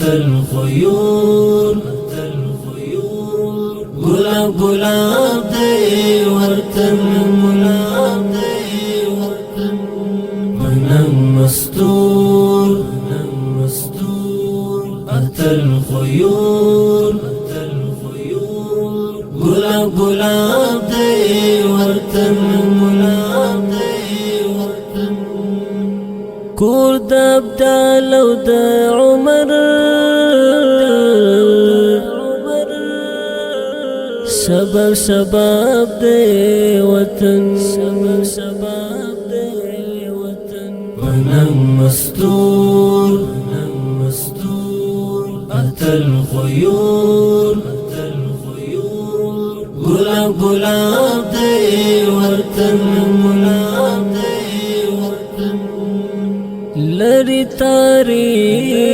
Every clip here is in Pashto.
أتى الخيور گلاب گلاب دی ورتن گلاب دی ورتن منم مستور أتى الخيور گلاب گلاب دی ورتن گلاب دی ورتن کور د عبدال او د عمر شباب شباب دی وطن شباب دی وطن منم مستور أتى الخيور گلاب گلاب دی ورتن گلاب دی ورتن لری تاریخ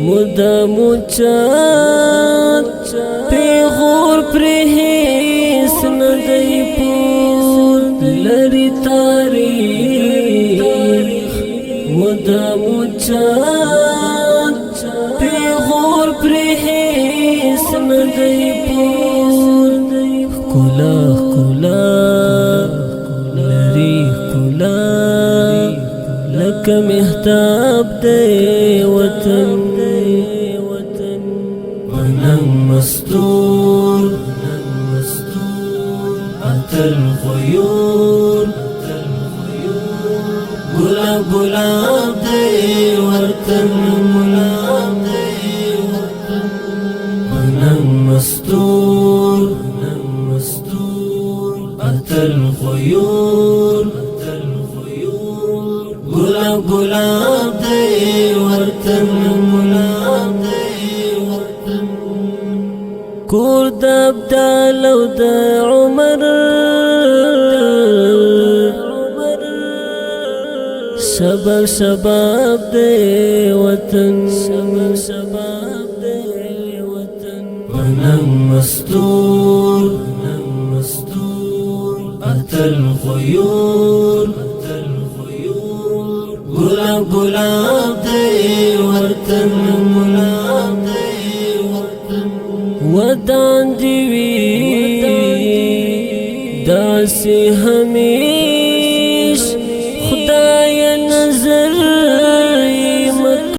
مدام چات پیغور پر هیس ندی پور لری تاریخ مدام چات پیغور پر هیس ندی پور کلا لری کلا لکه مهتاب دی وطن منم مستور أتى الخيور گلاب گلاب دی ورتن گلاب دی ورتن منم مستور أتى الخيور گلاب گلاب دی ورتن گلاب دی ورتن کور د عبدال او د عمر شباب شباب دی وطن شباب دی وطن منم مستور أتى الخيور گلاب گلاب دی ورتن